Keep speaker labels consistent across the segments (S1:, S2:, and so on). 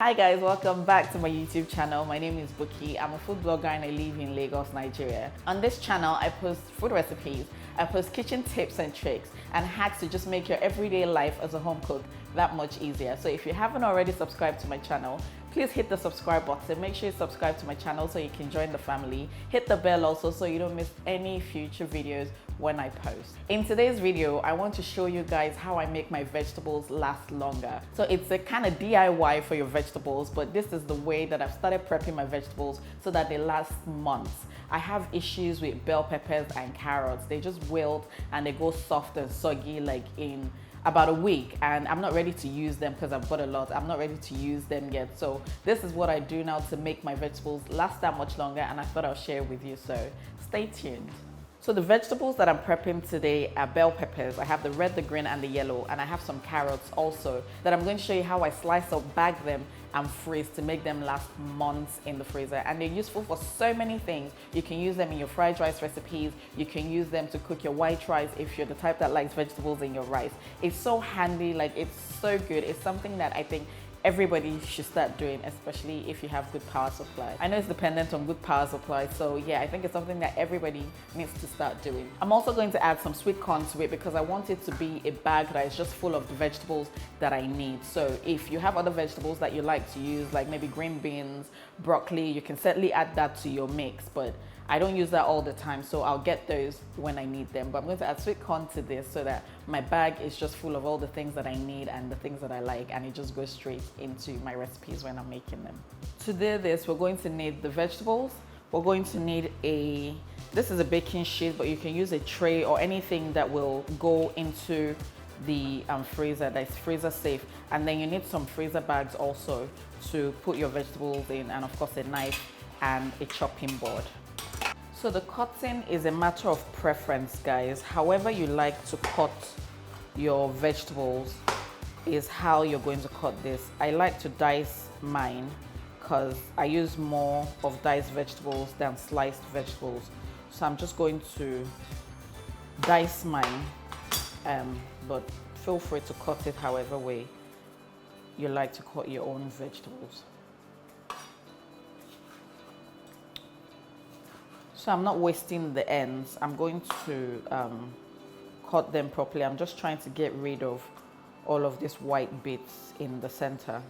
S1: Hi guys, welcome back to my YouTube channel. My name is Buki. I'm a food blogger and I live in Lagos, Nigeria. On this channel, I post food recipes, I post kitchen tips and tricks and hacks to just make your everyday life as a home cook that much easier. So if you haven't already subscribed to my channel, please hit the subscribe button. Make sure you subscribe to my channel so you can join the family. Hit the bell also so you don't miss any future videos when I post. In today's video, I want to show you guys how I make my vegetables last longer. So it's a kind of DIY for your vegetables, but this is the way that I've started prepping my vegetables so that they last months. I have issues with bell peppers and carrots. They just wilt and they go soft and soggy like in about a week, and I'm not ready to use them because I've got a lot. I'm not ready to use them yet. So this is what I do now to make my vegetables last that much longer, and I thought I'll share with you, so stay tuned. So the vegetables that I'm prepping today are bell peppers. I have the red, the green, and the yellow, and I have some carrots also that I'm going to show you how I slice up, bag them, and freeze to make them last months in the freezer. And they're useful for so many things. You can use them in your fried rice recipes. You can use them to cook your white rice if you're the type that likes vegetables in your rice. It's so handy, like it's so good. It's something that I think everybody should start doing, especially if you have good power supply. I know it's dependent on good power supply, so yeah, I think it's something that everybody needs to start doing. I'm also going to add some sweet corn to it because I want it to be a bag that is just full of the vegetables that I need. So if you have other vegetables that you like to use, like maybe green beans, broccoli, you can certainly add that to your mix, but I don't use that all the time, so I'll get those when I need them. But I'm going to add sweet corn to this so that my bag is just full of all the things that I need and the things that I like, and it just goes straight into my recipes when I'm making them. To do this, we're going to need the vegetables. We're going to need this is a baking sheet, but you can use a tray or anything that will go into the freezer that's freezer safe. And then you need some freezer bags also to put your vegetables in, and of course a knife and a chopping board. So the cutting is a matter of preference, guys. However you like to cut your vegetables is how you're going to cut this. I like to dice mine because I use more of diced vegetables than sliced vegetables. So I'm just going to dice mine, but feel free to cut it however way you like to cut your own vegetables. So I'm not wasting the ends. I'm going to cut them properly. I'm just trying to get rid of all of these white bits in the center.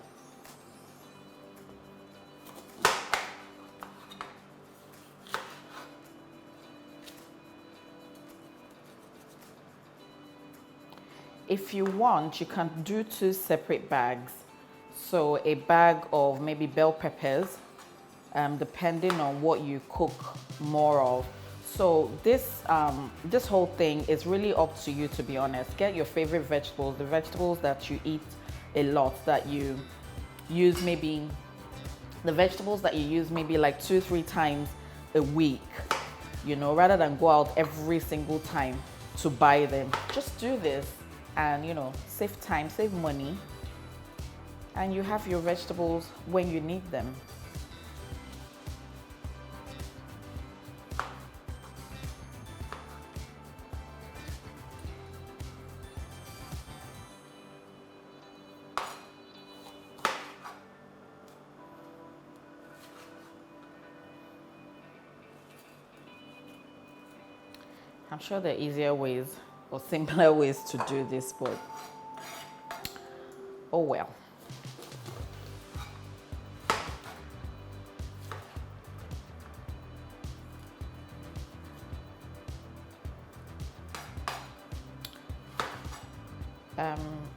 S1: If you want, you can do two separate bags. So a bag of maybe bell peppers, depending on what you cook more of. So this whole thing is really up to you, to be honest. Get your favorite vegetables, the vegetables that you eat a lot, that you use maybe, the vegetables that you use maybe like 2-3 times a week, you know, rather than go out every single time to buy them. Just do this and, you know, save time, save money, and you have your vegetables when you need them. I'm sure there are easier ways or simpler ways to do this, but oh well.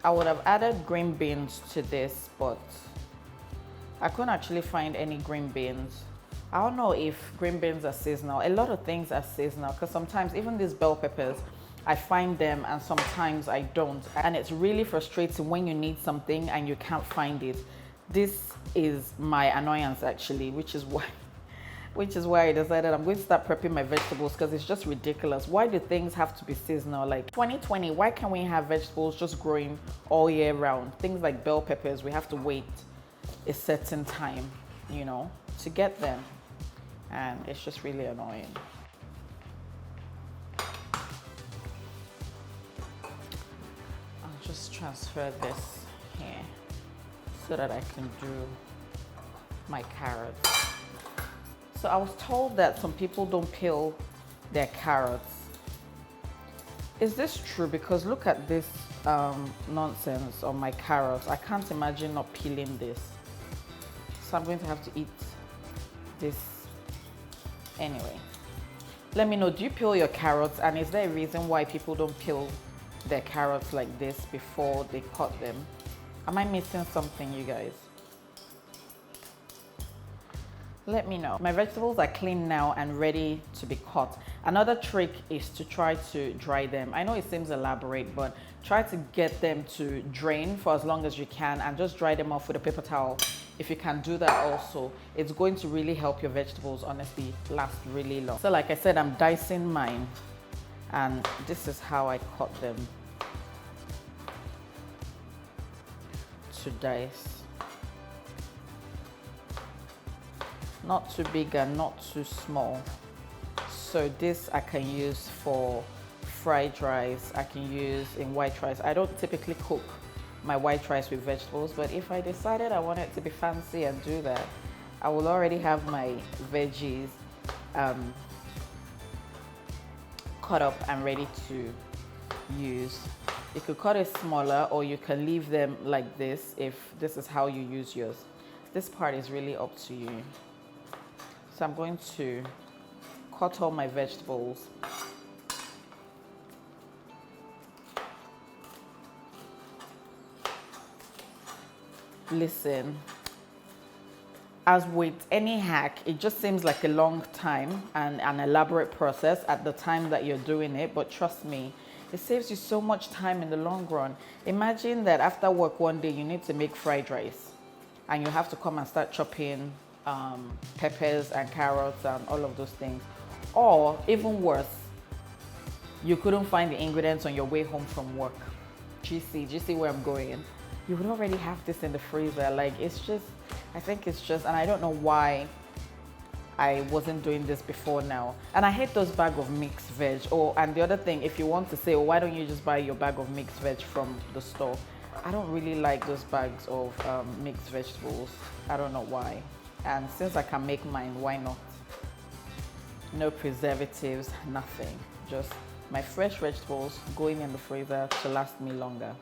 S1: I would have added green beans to this, but I couldn't actually find any green beans. I don't know if green beans are seasonal. A lot of things are seasonal because sometimes even these bell peppers, I find them and sometimes I don't. And it's really frustrating when you need something and you can't find it. This is my annoyance actually, which is why I decided I'm going to start prepping my vegetables, because it's just ridiculous. Why do things have to be seasonal? Like 2020, why can't we have vegetables just growing all year round? Things like bell peppers, we have to wait a certain time, you know, to get them. And it's just really annoying. I'll just transfer this here so that I can do my carrots. So I was told that some people don't peel their carrots. Is this true? Because look at this nonsense on my carrots. I can't imagine not peeling this. So I'm going to have to eat this anyway. Let me know, do you peel your carrots, and is there a reason why people don't peel their carrots like this before they cut them? Am I missing something, you guys? Let me know. My vegetables are clean now and ready to be cut. Another trick is to try to dry them. I know it seems elaborate, but try to get them to drain for as long as you can and just dry them off with a paper towel. If you can do that also, it's going to really help your vegetables honestly last really long. So like I said, I'm dicing mine, and this is how I cut them. To dice. Not too big and not too small. So this I can use for fried rice, I can use in white rice. I don't typically cook my white rice with vegetables, but if I decided I wanted to be fancy and do that, I will already have my veggies cut up and ready to use. You could cut it smaller, or you can leave them like this if this is how you use yours. This part is really up to you. So I'm going to cut all my vegetables. Listen, as with any hack, it just seems like a long time and an elaborate process at the time that you're doing it, but trust me, it saves you so much time in the long run. Imagine that after work one day you need to make fried rice and you have to come and start chopping peppers and carrots and all of those things. Or even worse, you couldn't find the ingredients on your way home from work. Do you see where I'm going? You would already have this in the freezer. Like, it's just, I think it's just, and I don't know why I wasn't doing this before now. And I hate those bag of mixed veg. Oh, and the other thing, if you want to say, oh, why don't you just buy your bag of mixed veg from the store? I don't really like those bags of mixed vegetables. I don't know why. And since I can make mine, why not? No preservatives, nothing. Just my fresh vegetables going in the freezer to last me longer.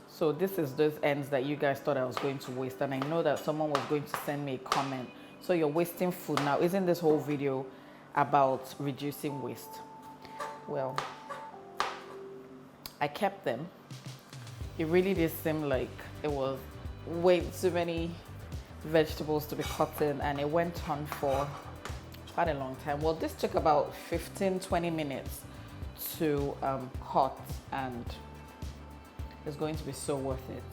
S1: So this is those ends that you guys thought I was going to waste, and I know that someone was going to send me a comment. So you're wasting food now. Isn't this whole video about reducing waste? Well, I kept them. It really did seem like it was way too many vegetables to be cut in, and it went on for quite a long time. Well, this took about 15-20 minutes to cut, and it's going to be so worth it.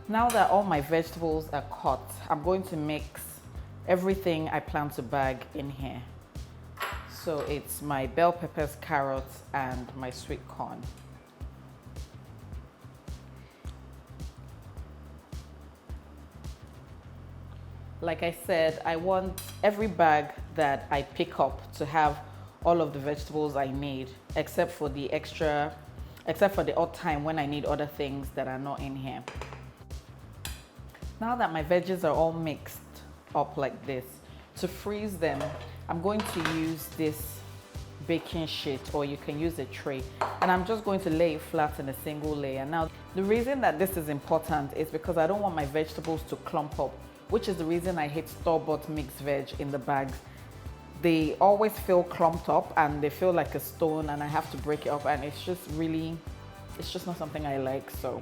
S1: Now that all my vegetables are cut, I'm going to mix everything I plan to bag in here. So it's my bell peppers, carrots, and my sweet corn. Like I said, I want every bag that I pick up to have all of the vegetables I need, except for the odd time when I need other things that are not in here. Now that my veggies are all mixed up like this, to freeze them, I'm going to use this baking sheet, or you can use a tray, and I'm just going to lay it flat in a single layer. Now, the reason that this is important is because I don't want my vegetables to clump up, which is the reason I hate store-bought mixed veg in the bags. They always feel clumped up and they feel like a stone, and I have to break it up, and it's just not something I like. So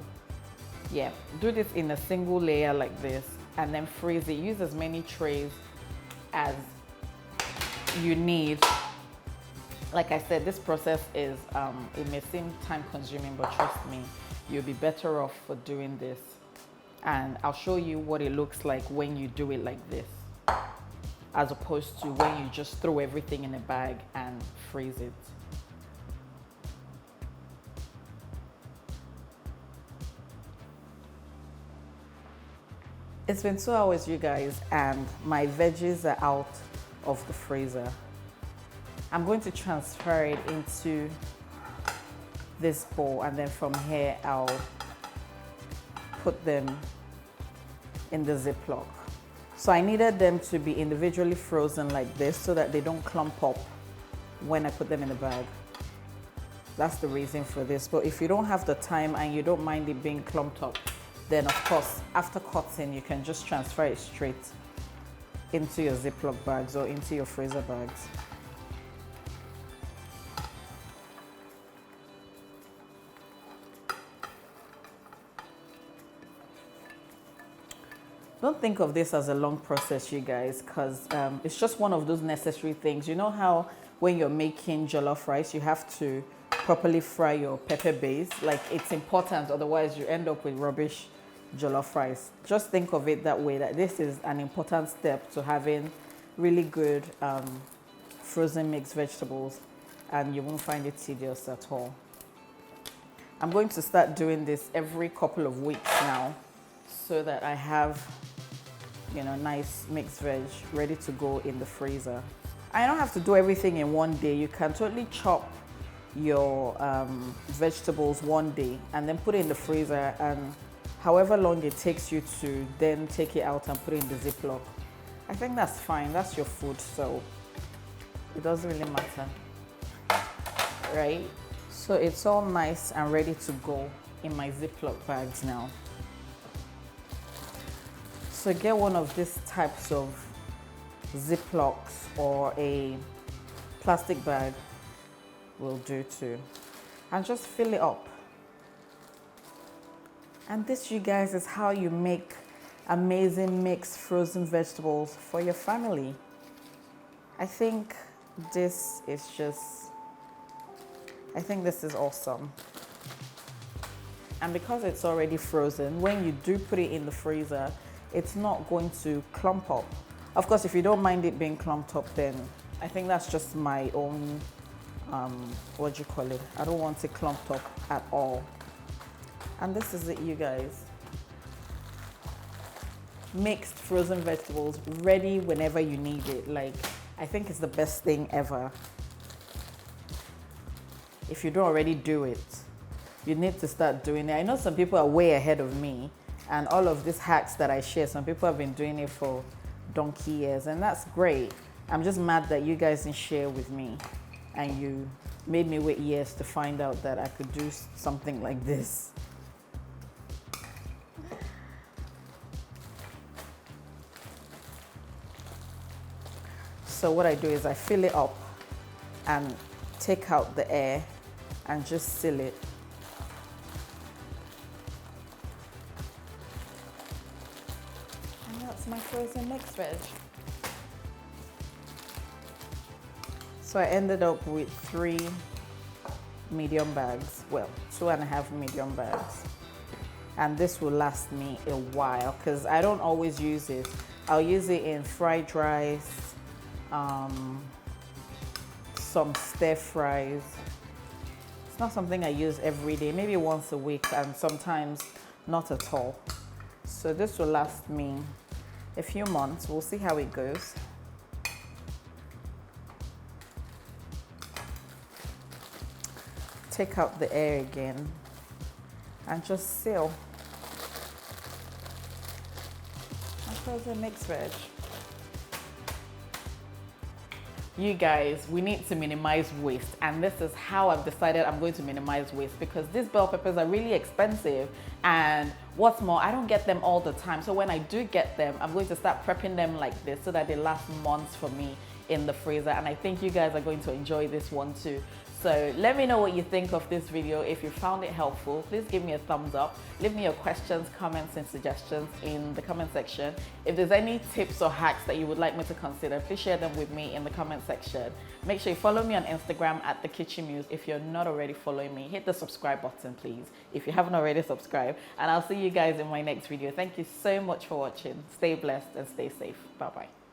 S1: yeah, do this in a single layer like this and then freeze it. Use as many trays as you need. Like I said, this process is, it may seem time consuming, but trust me, you'll be better off for doing this. And I'll show you what it looks like when you do it like this, as opposed to when you just throw everything in a bag and freeze it. It's been 2 hours, you guys, and my veggies are out of the freezer. I'm going to transfer it into this bowl, and then from here I'll put them in the Ziploc. So I needed them to be individually frozen like this so that they don't clump up when I put them in the bag. That's the reason for this. But if you don't have the time and you don't mind it being clumped up, then of course, after cutting, you can just transfer it straight into your Ziploc bags or into your freezer bags. Don't think of this as a long process, you guys, because it's just one of those necessary things. You know how when you're making jollof rice, you have to properly fry your pepper base? Like, it's important, otherwise you end up with rubbish jollof rice. Just think of it that way, that this is an important step to having really good frozen mixed vegetables, and you won't find it tedious at all. I'm going to start doing this every couple of weeks now so that I have, you know, nice mixed veg ready to go in the freezer. I don't have to do everything in one day. You can totally chop your vegetables one day and then put it in the freezer, and however long it takes you to then take it out and put it in the Ziploc, I think that's fine. That's your food, so it doesn't really matter, right? So it's all nice and ready to go in my Ziploc bags now. So get one of these types of Ziplocs, or a plastic bag will do too, and just fill it up. And this, you guys, is how you make amazing mixed frozen vegetables for your family. I think this is awesome. And because it's already frozen, when you do put it in the freezer, it's not going to clump up. Of course, if you don't mind it being clumped up, then I think that's just my own, what do you call it? I don't want it clumped up at all. And this is it, you guys. Mixed frozen vegetables, ready whenever you need it. Like, I think it's the best thing ever. If you don't already do it, you need to start doing it. I know some people are way ahead of me, and all of these hacks that I share, some people have been doing it for donkey years, and that's great. I'm just mad that you guys didn't share with me, and you made me wait years to find out that I could do something like this. So what I do is I fill it up and take out the air and just seal it. And that's my frozen mixed veg. So I ended up with 3 medium bags, well, 2.5 medium bags. And this will last me a while because I don't always use it. I'll use it in fried rice, some stir fries. It's not something I use every day, maybe once a week, and sometimes not at all. So this will last me a few months. We'll see how it goes. Take out the air again and just seal. My frozen mixed veg. You guys, we need to minimize waste, and this is how I've decided I'm going to minimize waste, because these bell peppers are really expensive, and what's more, I don't get them all the time. So when I do get them, I'm going to start prepping them like this so that they last months for me in the freezer, and I think you guys are going to enjoy this one too. So let me know what you think of this video. If you found it helpful, please give me a thumbs up. Leave me your questions, comments, and suggestions in the comment section. If there's any tips or hacks that you would like me to consider, please share them with me in the comment section. Make sure you follow me on Instagram at The Kitchen Muse. If you're not already following me, hit the subscribe button, please, if you haven't already subscribed. And I'll see you guys in my next video. Thank you so much for watching. Stay blessed and stay safe. Bye-bye.